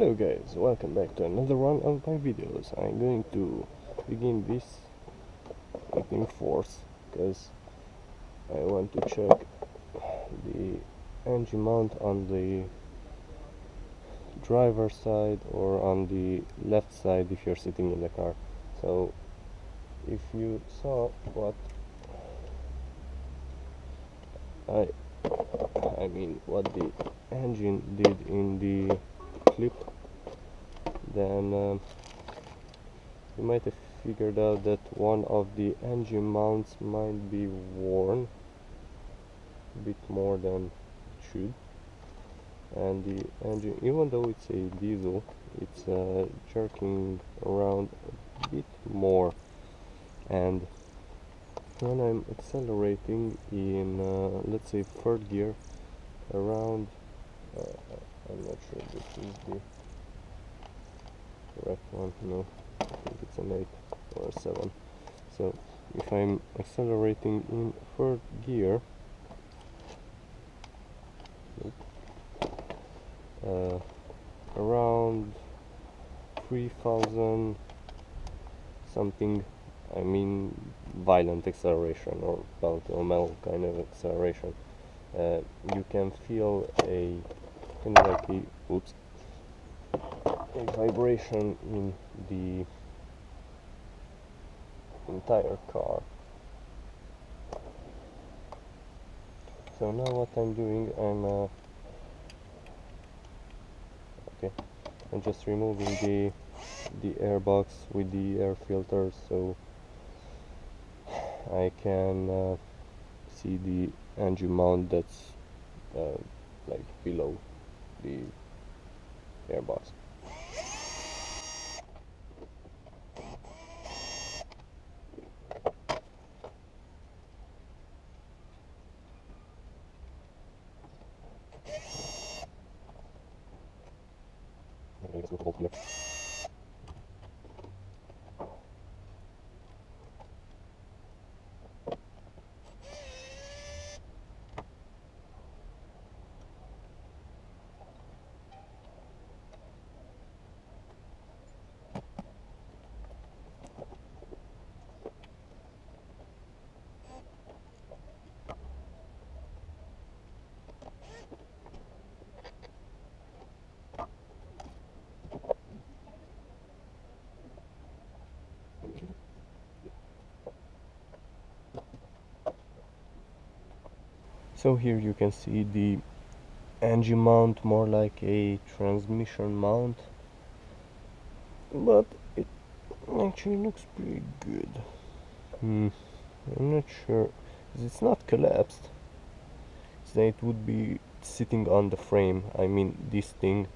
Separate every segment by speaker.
Speaker 1: Hello guys, welcome back to another one of my videos. I'm going to begin this in force because I want to check the engine mount on the driver's side or on the left side if you're sitting in the car. So if you saw what what the engine did in the clip, then you might have figured out that one of the engine mounts might be worn a bit more than it should, and the engine, even though it's a diesel, it's jerking around a bit more, and when I'm accelerating in let's say third gear around I'm not sure this is the correct one, no, I think it's an 8 or a 7. So if I'm accelerating in third gear, around 3000 something, I mean violent acceleration or bell to metal kind of acceleration, you can feel a kind of like a vibration in the entire car. So now what I'm doing, I'm just removing the airbox with the air filters, so I can see the engine mount that's like below the airbox. Let's go here. So here you can see the engine mount, more like a transmission mount, but it actually looks pretty good. I'm not sure, it's not collapsed, so it would be sitting on the frame. I mean this thing,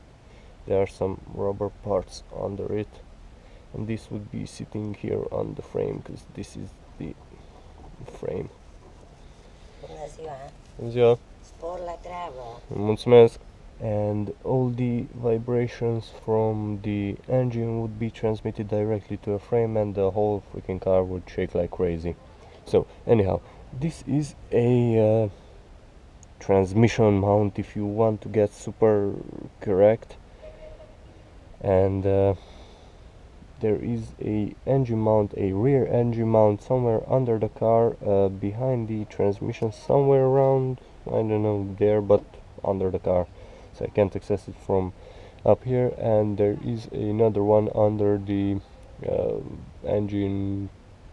Speaker 1: there are some rubber parts under it, and this would be sitting here on the frame because this is the frame.
Speaker 2: Bună ziua!
Speaker 1: Bună ziua!
Speaker 2: Spor la treabă!
Speaker 1: Mulțumesc! And all the vibrations from the engine would be transmitted directly to a frame, and the whole freaking car would shake like crazy. So anyhow, this is a transmission mount if you want to get super correct, and there is a engine mount, a rear engine mount somewhere under the car, behind the transmission, somewhere around, I don't know, there, but under the car, so I can't access it from up here. And there is another one under the engine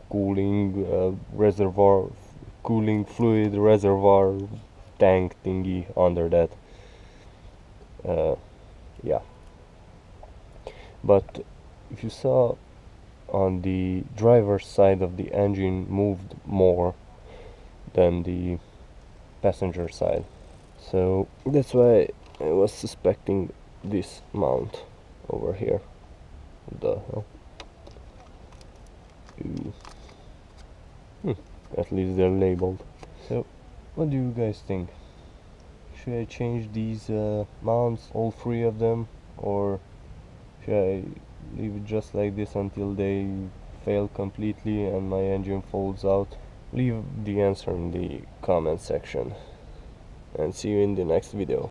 Speaker 1: cooling reservoir, cooling fluid reservoir tank thingy under that. Yeah, but if you saw, on the driver's side of the engine moved more than the passenger side, so that's why I was suspecting this mount over here. What the hell? At least they're labeled. So what do you guys think? Should I change these mounts, all three of them, or should I leave it just like this until they fail completely and my engine folds out? Leave the answer in the comment section, and see you in the next video.